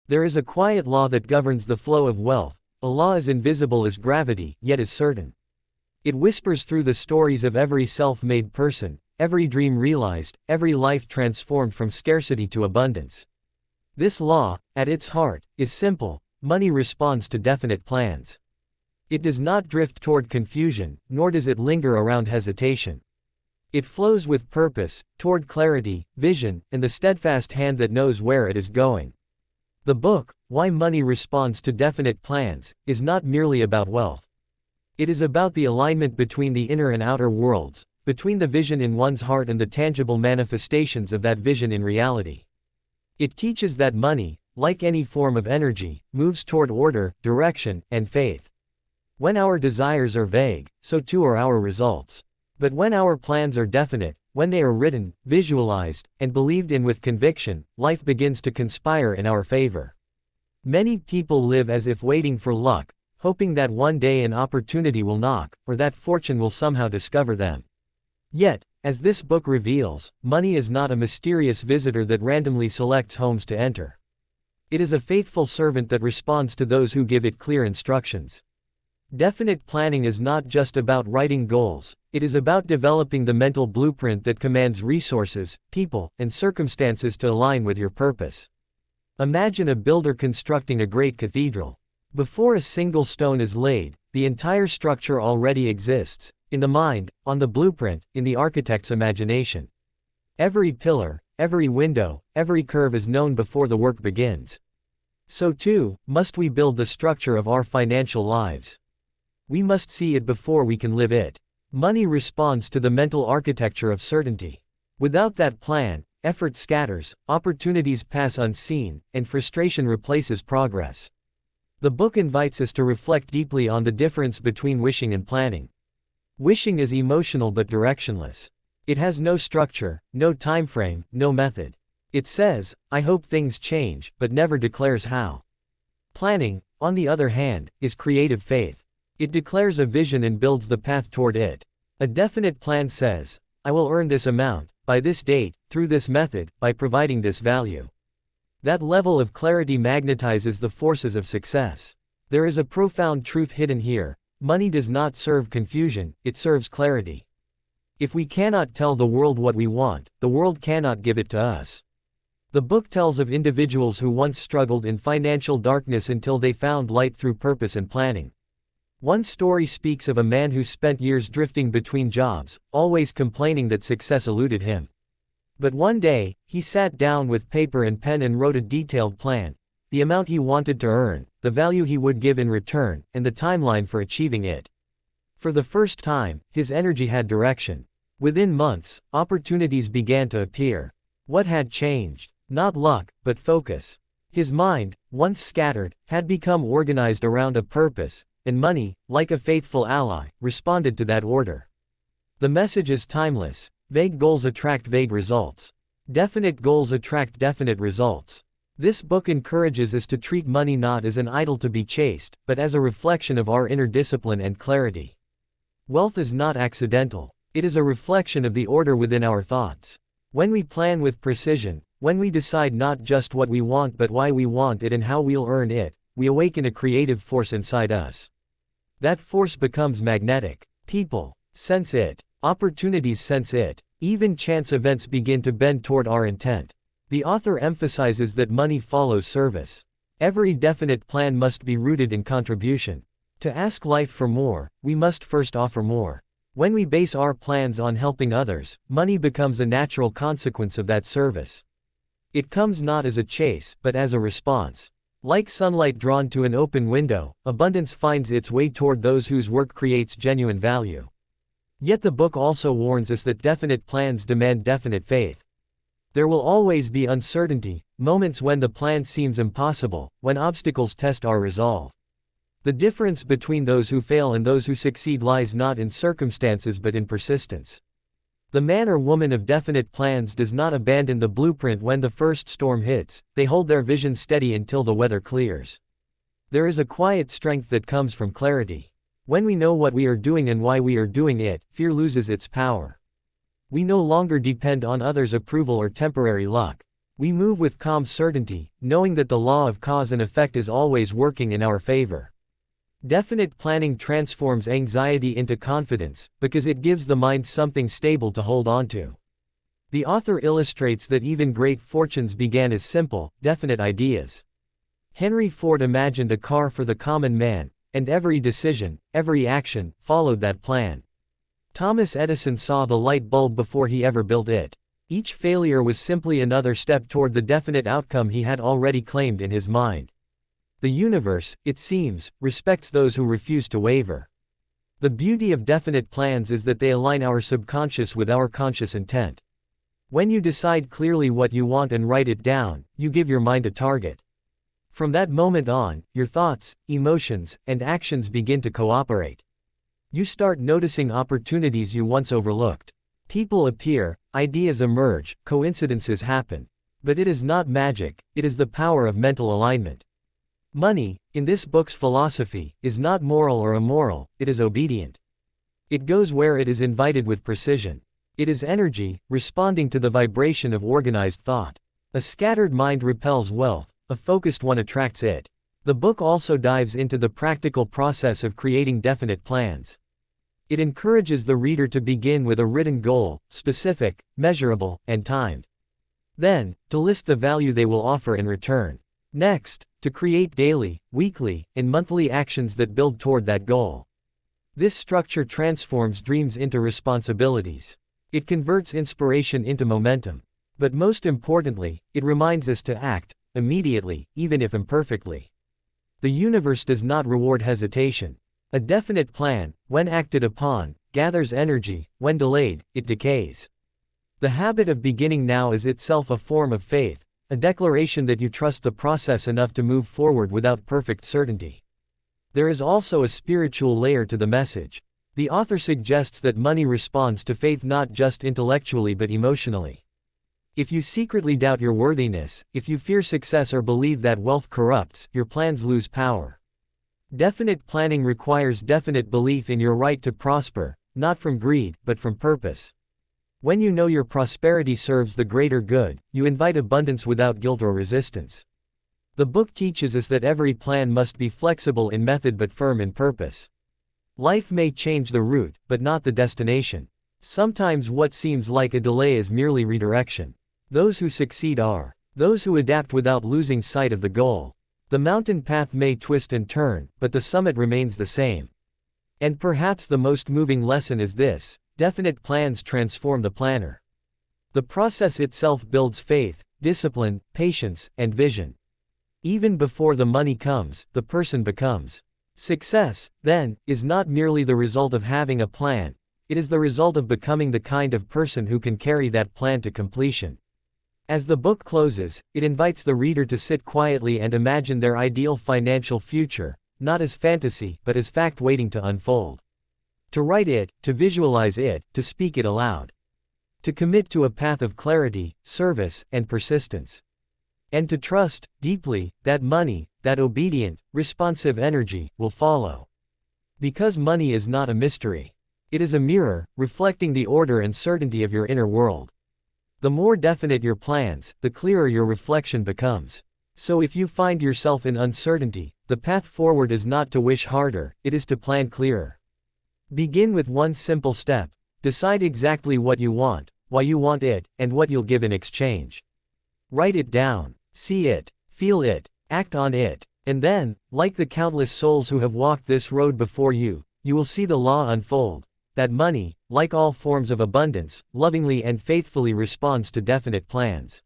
There is a quiet law that governs the flow of wealth, a law as invisible as gravity, yet as certain. It whispers through the stories of every self-made person, every dream realized, every life transformed from scarcity to abundance. This law, at its heart, is simple: money responds to definite plans. It does not drift toward confusion, nor does it linger around hesitation. It flows with purpose, toward clarity, vision, and the steadfast hand that knows where it is going. The book, Why Money Responds to Definite Plans, is not merely about wealth. It is about the alignment between the inner and outer worlds, between the vision in one's heart and the tangible manifestations of that vision in reality. It teaches that money, like any form of energy, moves toward order, direction, and faith. When our desires are vague, so too are our results. But when our plans are definite, when they are written, visualized, and believed in with conviction, life begins to conspire in our favor. Many people live as if waiting for luck, hoping that one day an opportunity will knock, or that fortune will somehow discover them. Yet, as this book reveals, money is not a mysterious visitor that randomly selects homes to enter. It is a faithful servant that responds to those who give it clear instructions. Definite planning is not just about writing goals, it is about developing the mental blueprint that commands resources, people, and circumstances to align with your purpose. Imagine a builder constructing a great cathedral. Before a single stone is laid, the entire structure already exists, in the mind, on the blueprint, in the architect's imagination. Every pillar, every window, every curve is known before the work begins. So too, must we build the structure of our financial lives. We must see it before we can live it. Money responds to the mental architecture of certainty. Without that plan, effort scatters, opportunities pass unseen, and frustration replaces progress. The book invites us to reflect deeply on the difference between wishing and planning. Wishing is emotional but directionless. It has no structure, no timeframe, no method. It says, "I hope things change," but never declares how. Planning, on the other hand, is creative faith. It declares a vision and builds the path toward it. A definite plan says, "I will earn this amount, by this date, through this method, by providing this value." That level of clarity magnetizes the forces of success. There is a profound truth hidden here: money does not serve confusion, it serves clarity. If we cannot tell the world what we want, the world cannot give it to us. The book tells of individuals who once struggled in financial darkness until they found light through purpose and planning. One story speaks of a man who spent years drifting between jobs, always complaining that success eluded him. But one day, he sat down with paper and pen and wrote a detailed plan: the amount he wanted to earn, the value he would give in return, and the timeline for achieving it. For the first time, his energy had direction. Within months, opportunities began to appear. What had changed? Not luck, but focus. His mind, once scattered, had become organized around a purpose, and money, like a faithful ally, responded to that order. The message is timeless: vague goals attract vague results. Definite goals attract definite results. This book encourages us to treat money not as an idol to be chased, but as a reflection of our inner discipline and clarity. Wealth is not accidental. It is a reflection of the order within our thoughts. When we plan with precision, when we decide not just what we want but why we want it and how we'll earn it, we awaken a creative force inside us. That force becomes magnetic. People sense it. Opportunities sense it. Even chance events begin to bend toward our intent. The author emphasizes that money follows service. Every definite plan must be rooted in contribution. To ask life for more, we must first offer more. When we base our plans on helping others, money becomes a natural consequence of that service. It comes not as a chase, but as a response. Like sunlight drawn to an open window, abundance finds its way toward those whose work creates genuine value. Yet the book also warns us that definite plans demand definite faith. There will always be uncertainty, moments when the plan seems impossible, when obstacles test our resolve. The difference between those who fail and those who succeed lies not in circumstances but in persistence. The man or woman of definite plans does not abandon the blueprint when the first storm hits, they hold their vision steady until the weather clears. There is a quiet strength that comes from clarity. When we know what we are doing and why we are doing it, fear loses its power. We no longer depend on others' approval or temporary luck. We move with calm certainty, knowing that the law of cause and effect is always working in our favor. Definite planning transforms anxiety into confidence, because it gives the mind something stable to hold on to. The author illustrates that even great fortunes began as simple, definite ideas. Henry Ford imagined a car for the common man, and every decision, every action, followed that plan. Thomas Edison saw the light bulb before he ever built it. Each failure was simply another step toward the definite outcome he had already claimed in his mind. The universe, it seems, respects those who refuse to waver. The beauty of definite plans is that they align our subconscious with our conscious intent. When you decide clearly what you want and write it down, you give your mind a target. From that moment on, your thoughts, emotions, and actions begin to cooperate. You start noticing opportunities you once overlooked. People appear, ideas emerge, coincidences happen. But it is not magic, it is the power of mental alignment. Money, in this book's philosophy, is not moral or immoral, it is obedient. It goes where it is invited with precision. It is energy, responding to the vibration of organized thought. A scattered mind repels wealth, a focused one attracts it. The book also dives into the practical process of creating definite plans. It encourages the reader to begin with a written goal, specific, measurable, and timed. Then, to list the value they will offer in return. Next, to create daily, weekly, and monthly actions that build toward that goal. This structure transforms dreams into responsibilities. It converts inspiration into momentum. But most importantly, it reminds us to act, immediately, even if imperfectly. The universe does not reward hesitation. A definite plan, when acted upon, gathers energy; when delayed, it decays. The habit of beginning now is itself a form of faith, a declaration that you trust the process enough to move forward without perfect certainty. There is also a spiritual layer to the message. The author suggests that money responds to faith not just intellectually but emotionally. If you secretly doubt your worthiness, if you fear success or believe that wealth corrupts, your plans lose power. Definite planning requires definite belief in your right to prosper, not from greed, but from purpose. When you know your prosperity serves the greater good, you invite abundance without guilt or resistance. The book teaches us that every plan must be flexible in method but firm in purpose. Life may change the route, but not the destination. Sometimes what seems like a delay is merely redirection. Those who succeed are those who adapt without losing sight of the goal. The mountain path may twist and turn, but the summit remains the same. And perhaps the most moving lesson is this: definite plans transform the planner. The process itself builds faith, discipline, patience, and vision. Even before the money comes, the person becomes. Success, then, is not merely the result of having a plan, it is the result of becoming the kind of person who can carry that plan to completion. As the book closes, it invites the reader to sit quietly and imagine their ideal financial future, not as fantasy, but as fact waiting to unfold. To write it, to visualize it, to speak it aloud. To commit to a path of clarity, service, and persistence. And to trust, deeply, that money, that obedient, responsive energy, will follow. Because money is not a mystery. It is a mirror, reflecting the order and certainty of your inner world. The more definite your plans, the clearer your reflection becomes. So if you find yourself in uncertainty, the path forward is not to wish harder, it is to plan clearer. Begin with one simple step. Decide exactly what you want, why you want it, and what you'll give in exchange. Write it down. See it. Feel it. Act on it. And then, like the countless souls who have walked this road before you, you will see the law unfold. That money, like all forms of abundance, lovingly and faithfully responds to definite plans.